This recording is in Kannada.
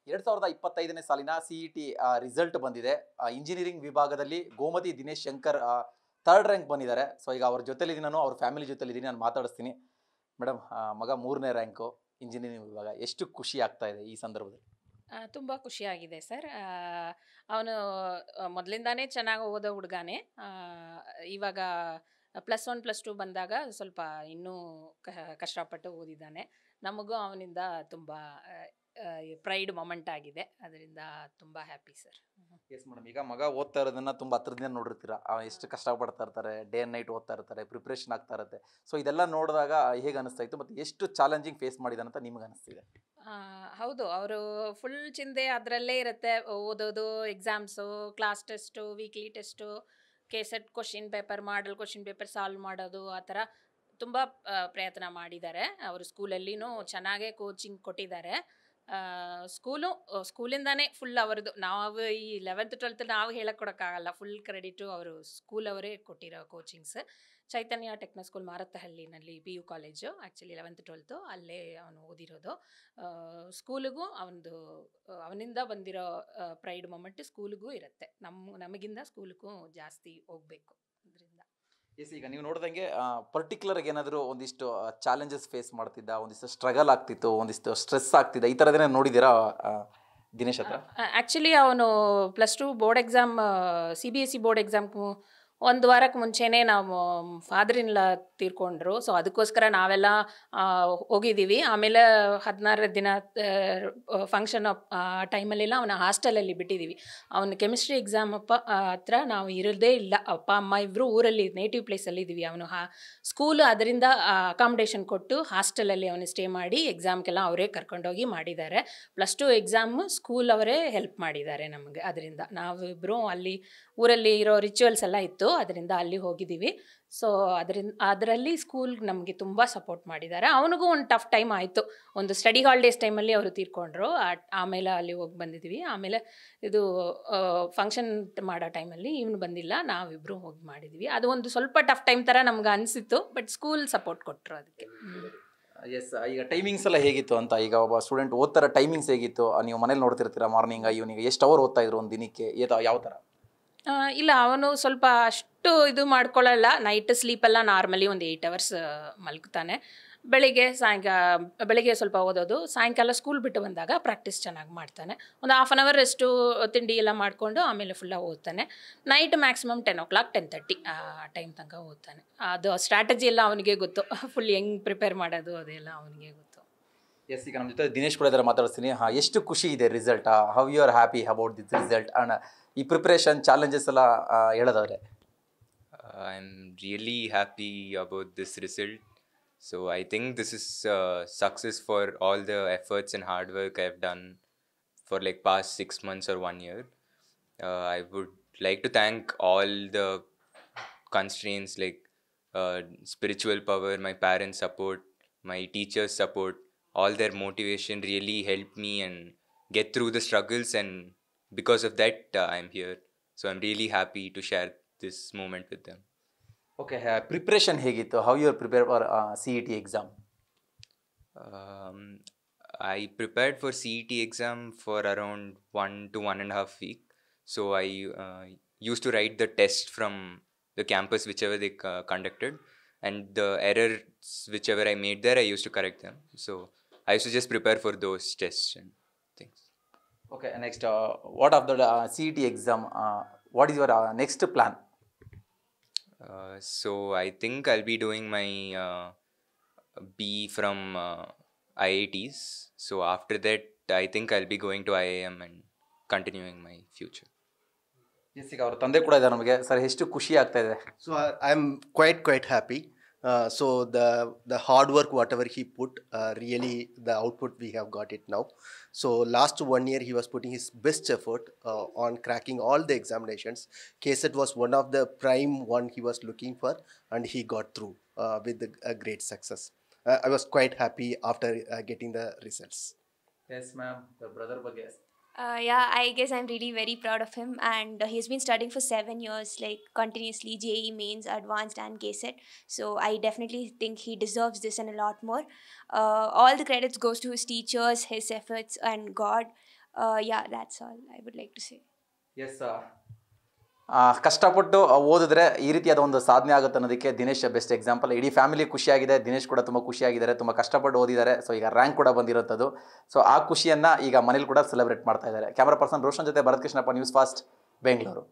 2025ನೇ ಸಾಲಿನ ಸಿಇಟಿ ರಿಸಲ್ಟ್ ಬಂದಿದೆ. ಇಂಜಿನಿಯರಿಂಗ್ ವಿಭಾಗದಲ್ಲಿ ಗೋಮತಿ ದಿನೇಶ್ ಶಂಕರ್ ಥರ್ಡ್ ರ್ಯಾಂಕ್ ಬಂದಿದ್ದಾರೆ. ಸೊ ಈಗ ಅವ್ರ ಜೊತೆಲಿದ್ದೀನಿ, ನಾನು ಅವ್ರ ಫ್ಯಾಮಿಲಿ ಜೊತೆಲಿದ್ದೀನಿ, ನಾನು ಮಾತಾಡಿಸ್ತೀನಿ. ಮೇಡಮ್, ಮಗ 3ನೇ ರ್ಯಾಂಕು ಇಂಜಿನಿಯರಿಂಗ್ ವಿಭಾಗ, ಎಷ್ಟು ಖುಷಿ ಆಗ್ತಾ ಇದೆ ಈ ಸಂದರ್ಭದಲ್ಲಿ? ತುಂಬ ಖುಷಿಯಾಗಿದೆ ಸರ್. ಅವನು ಮೊದಲಿಂದಾನೇ ಚೆನ್ನಾಗಿ ಓದೋ ಹುಡುಗನೇ. ಇವಾಗ +1 +2 ಬಂದಾಗ ಸ್ವಲ್ಪ ಇನ್ನೂ ಕಷ್ಟಪಟ್ಟು ಓದಿದ್ದಾನೆ. ನಮಗೂ ಅವನಿಂದ ತುಂಬ ಪ್ರೈಡ್ ಮೊಮೆಂಟ್ ಆಗಿದೆ. ಅದರಿಂದ ತುಂಬ ಹ್ಯಾಪಿ ಸರ್. ಎಸ್ ಮೇಡಮ್, ಈಗ ಮಗ ಓದ್ತಾ ಇರೋದನ್ನ ತುಂಬ ಹತ್ರದಿಂದ ನೋಡಿರ್ತೀರ. ಎಷ್ಟು ಕಷ್ಟಪಡ್ತಾ ಇರ್ತಾರೆ, ಡೇ ಆ್ಯಂಡ್ ನೈಟ್ ಓದ್ತಾ ಇರ್ತಾರೆ, ಪ್ರಿಪ್ರೇಷನ್ ಆಗ್ತಾ ಇರುತ್ತೆ. ಸೊ ಇದೆಲ್ಲ ನೋಡಿದಾಗ ಹೇಗೆ ಅನಿಸ್ತಾ ಇತ್ತು, ಮತ್ತು ಎಷ್ಟು ಚಾಲೆಂಜಿಂಗ್ ಫೇಸ್ ಮಾಡಿದಾನೆ ಅಂತ ನಿಮ್ಗೆ ಅನಿಸ್ತಿದೆ? ಹೌದು, ಅವರು ಫುಲ್ ಚಿಂತೆ ಅದರಲ್ಲೇ ಇರುತ್ತೆ. ಓದೋದು, exams, class test, weekly test, KSET question paper, model question paper solve ಮಾಡೋದು, ಆ ಥರ ತುಂಬ ಪ್ರಯತ್ನ ಮಾಡಿದ್ದಾರೆ. ಅವರು ಸ್ಕೂಲಲ್ಲಿನೂ ಚೆನ್ನಾಗೇ ಕೋಚಿಂಗ್ ಕೊಟ್ಟಿದ್ದಾರೆ. ಸ್ಕೂಲಿಂದಾನೇ ಫುಲ್ ಅವ್ರದ್ದು. ನಾವು ಈ 11th 12th ನಾವು ಹೇಳಕ್ಕೆ ಕೊಡೋಕ್ಕಾಗಲ್ಲ. ಫುಲ್ ಕ್ರೆಡಿಟು ಅವರು ಸ್ಕೂಲವರೇ ಕೊಟ್ಟಿರೋ ಕೋಚಿಂಗ್ಸ್. ಚೈತನ್ಯ ಟೆಕ್ನೋ ಸ್ಕೂಲ್ ಮಾರತ್ತಹಳ್ಳಿನಲ್ಲಿ PU college, actually 11th 12th ಅಲ್ಲೇ ಅವನು ಓದಿರೋದು. ಸ್ಕೂಲಿಗೂ ಅವನಿಂದ ಬಂದಿರೋ ಪ್ರೈಡ್ ಮೊಮೆಂಟ್ ಸ್ಕೂಲಿಗೂ ಇರುತ್ತೆ. ನಮಗಿಂದ ಸ್ಕೂಲಿಗೂ ಜಾಸ್ತಿ ಹೋಗಬೇಕು. ಅದರಿಂದ ಎಸ್, ಈಗ ನೀವು ನೋಡ್ದಂಗೆ ಪರ್ಟಿಕ್ಯುಲರ್ಗೆ ಏನಾದರೂ ಒಂದಿಷ್ಟು ಚಾಲೆಂಜಸ್ ಫೇಸ್ ಮಾಡ್ತಿದ್ದ, ಒಂದಿಷ್ಟು ಸ್ಟ್ರಗಲ್ ಆಗ್ತಿತ್ತು, ಒಂದಿಷ್ಟು ಸ್ಟ್ರೆಸ್ ಆಗ್ತಿದ್ದ, ಈ ಥರದೇನೇ ನೋಡಿದ್ದೀರಾ ದಿನೇಶ್ ಹತ್ರ? ಆ್ಯಕ್ಚುಲಿ ಅವನು +2 ಬೋರ್ಡ್ ಎಕ್ಸಾಮ್, CBSE ಬೋರ್ಡ್ ಎಕ್ಸಾಮ್ಗೂ 1 ವಾರಕ್ಕೆ ಮುಂಚೆನೇ ನಾವು ಫಾದರ್-ಇನ್-ಲಾ ತೀರ್ಕೊಂಡ್ರು. ಸೊ ಅದಕ್ಕೋಸ್ಕರ ನಾವೆಲ್ಲ ಹೋಗಿದ್ದೀವಿ. ಆಮೇಲೆ 16 ದಿನ ಫಂಕ್ಷನ್ ಟೈಮಲ್ಲೆಲ್ಲ ಅವನ ಹಾಸ್ಟೆಲಲ್ಲಿ ಬಿಟ್ಟಿದ್ದೀವಿ. ಅವನ ಕೆಮಿಸ್ಟ್ರಿ ಎಕ್ಸಾಮ್ ಹತ್ರ ನಾವು ಇರೋದೇ ಇಲ್ಲ. ಅಪ್ಪ ಅಮ್ಮ ಇಬ್ಬರು ಊರಲ್ಲಿ ನೇಟಿವ್ ಪ್ಲೇಸಲ್ಲಿ ಇದ್ದೀವಿ. ಅವನು ಸ್ಕೂಲು ಅದರಿಂದ ಅಕಾಮಿಡೇಷನ್ ಕೊಟ್ಟು ಹಾಸ್ಟೆಲಲ್ಲಿ ಅವನು ಸ್ಟೇ ಮಾಡಿ ಎಕ್ಸಾಮ್ಗೆಲ್ಲ ಅವರೇ ಕರ್ಕೊಂಡೋಗಿ ಮಾಡಿದ್ದಾರೆ. +2 ಎಕ್ಸಾಮು ಸ್ಕೂಲ್ ಅವರೇ ಹೆಲ್ಪ್ ಮಾಡಿದ್ದಾರೆ ನಮಗೆ. ಅದರಿಂದ ನಾವಿಬ್ಬರು ಅಲ್ಲಿ ಊರಲ್ಲಿ ಇರೋ ರಿಚುವಲ್ಸ್ ಎಲ್ಲ ಇತ್ತು, ಅದರಿಂದ ಅಲ್ಲಿ ಹೋಗಿದ್ದೀವಿ. ಸೊ ಅದರಲ್ಲಿ ಸ್ಕೂಲ್ ನಮಗೆ ತುಂಬ ಸಪೋರ್ಟ್ ಮಾಡಿದ್ದಾರೆ. ಅವನಿಗೂ ಒಂದು ಟಫ್ ಟೈಮ್ ಆಯಿತು. ಒಂದು ಸ್ಟಡಿ ಹಾಲಿಡೇಸ್ ಟೈಮಲ್ಲಿ ಅವರು ತೀರ್ಕೊಂಡ್ರು. ಆಮೇಲೆ ಅಲ್ಲಿ ಹೋಗಿ ಬಂದಿದ್ದೀವಿ. ಆಮೇಲೆ ಇದು ಫಂಕ್ಷನ್ ಮಾಡೋ ಟೈಮಲ್ಲಿ ಇವನು ಬಂದಿಲ್ಲ, ನಾವಿಬ್ಬರು ಹೋಗಿ ಮಾಡಿದ್ವಿ. ಅದು ಒಂದು ಸ್ವಲ್ಪ ಟಫ್ ಟೈಮ್ ಥರ ನಮ್ಗೆ ಅನಿಸಿತ್ತು, ಬಟ್ ಸ್ಕೂಲ್ ಸಪೋರ್ಟ್ ಕೊಟ್ಟರು ಅದಕ್ಕೆ. ಎಸ್, ಈಗ ಟೈಮಿಂಗ್ಸ್ ಎಲ್ಲ ಹೇಗಿತ್ತು ಅಂತ? ಈಗ ಒಬ್ಬ ಸ್ಟೂಡೆಂಟ್ ಓದ್ತಾರ, ಟೈಮಿಂಗ್ಸ್ ಹೇಗಿತ್ತು? ನೀವು ಮನೇಲಿ ನೋಡ್ತಿರ್ತೀರಾ, ಮಾರ್ನಿಂಗ್ ಈವ್ನಿಂಗ್ ಎಷ್ಟು ಅವರ್ ಓದ್ತಾ ಇದ್ರು ಒಂದು ದಿನಕ್ಕೆ, ಯಾವ ಥರ? ಇಲ್ಲ, ಅವನು ಸ್ವಲ್ಪ ಅಷ್ಟು ಇದು ಮಾಡ್ಕೊಳ್ಳಲ್ಲ. ನೈಟ್ ಸ್ಲೀಪೆಲ್ಲ ನಾರ್ಮಲಿ ಒಂದು 8 hours ಮಲ್ಗ್ತಾನೆ. ಬೆಳಿಗ್ಗೆ ಸ್ವಲ್ಪ ಓದೋದು, ಸಾಯಂಕಾಲ ಸ್ಕೂಲ್ ಬಿಟ್ಟು ಬಂದಾಗ ಪ್ರಾಕ್ಟೀಸ್ ಚೆನ್ನಾಗಿ ಮಾಡ್ತಾನೆ. ಒಂದು ½ hour ರೆಸ್ಟು, ತಿಂಡಿ ಎಲ್ಲ ಮಾಡಿಕೊಂಡು ಆಮೇಲೆ ಫುಲ್ಲಾಗಿ ಓದ್ತಾನೆ. ನೈಟ್ ಮ್ಯಾಕ್ಸಿಮಮ್ 10 o'clock 10:30 ಆ ಟೈಮ್ ತನಕ ಓದ್ತಾನೆ. ಅದು ಸ್ಟ್ರಾಟಜಿ ಎಲ್ಲ ಅವನಿಗೆ ಗೊತ್ತು. ಫುಲ್ ಹೆಂಗೆ ಪ್ರಿಪೇರ್ ಮಾಡೋದು ಅದೆಲ್ಲ ಅವನಿಗೆ ಗೊತ್ತು. ಎಸ್, ಈಗ ನಮ್ಮ ಜೊತೆ ದಿನೇಶ್ ಕೂಡ ಇದ್ದಾರೆ, ಮಾತಾಡ್ತೀನಿ. ಎಷ್ಟು ಖುಷಿ ಇದೆ result? How you are happy about this result and ಈ ಪ್ರಿಪ್ರೇಷನ್ ಚಾಲೆಂಜಸ್ ಎಲ್ಲ ಹೇಳೋದಾದ್ರೆ? I am really happy about this result. So I think this is success for all the efforts and hard work I've done for like past 6 months or 1 year. I would like to thank all the constraints like spiritual power, my parents' support, my teachers' support. All their motivation really helped me and get through the struggles, and because of that I'm here. So I'm really happy to share this moment with them. Okay, preparation ಹೇಗಿತ್ತು? How you are prepare for CET exam? I prepared for CET exam for around 1 to 1.5 week. So I used to write the test from the campus whichever they conducted, and the errors whichever I made there, I used to correct them. So I used to just prepare for those tests and things. Okay, next, what of the CET exam, what is your next plan? So I think I'll be doing my B from IITs. So after that, I think I'll be going to IIM and continuing my future. Yes, ಈಗ ಅವ್ರ ತಂದೆ ಕೂಡ ಇದೆ ನಮಗೆ. ಸರ್, ಎಷ್ಟು ಖುಷಿ ಆಗ್ತಾ ಇದೆ? So I'm quite happy. So the hard work whatever he put, really the output we have got it now. So last 1 year he was putting his best effort on cracking all the examinations. KSET was one of the prime one he was looking for, and he got through with a great success. I was quite happy after getting the results. Yes ma'am, the brother ಬಗ್ಗೆ? Yeah, I guess I'm really very proud of him, and he's been studying for 7 years, like continuously, JEE mains, advanced and KSET. So I definitely think he deserves this and a lot more. All the credits goes to his teachers, his efforts, and God. Yeah, that's all I would like to say. Yes, ಕಷ್ಟಪಟ್ಟು ಓದಿದ್ರೆ ಈ ರೀತಿಯಾದ ಒಂದು ಸಾಧನೆ ಆಗುತ್ತೆ ಅನ್ನೋದಕ್ಕೆ ದಿನೇಶ್ ಬೆಸ್ಟ್ ಎಕ್ಸಾಂಪಲ್. ಇಡೀ ಫ್ಯಾಮಿಲಿ ಖುಷಿಯಾಗಿದೆ, ದಿನೇಶ್ ಕೂಡ ತುಂಬ ಖುಷಿಯಾಗಿದ್ದಾರೆ, ತುಂಬ ಕಷ್ಟಪಟ್ಟು ಓದಿದ್ದಾರೆ. ಸೊ ಈಗ ರ್ಯಾಂಕ್ ಕೂಡ ಬಂದಿರೋಂಥದ್ದು. ಸೊ ಆ ಖುಷಿಯನ್ನು ಈಗ ಮನೇಲಿ ಕೂಡ ಸೆಲೆಬ್ರೇಟ್ ಮಾಡ್ತಾ ಇದ್ದಾರೆ. ಕ್ಯಾಮ್ರಾ ಪರ್ಸನ್ ರೋಷನ್ ಜೊತೆ ಭರತ್ ಕೃಷ್ಣಪ್ಪ, ನ್ಯೂಸ್ ಫಾಸ್ಟ್, ಬೆಂಗಳೂರು.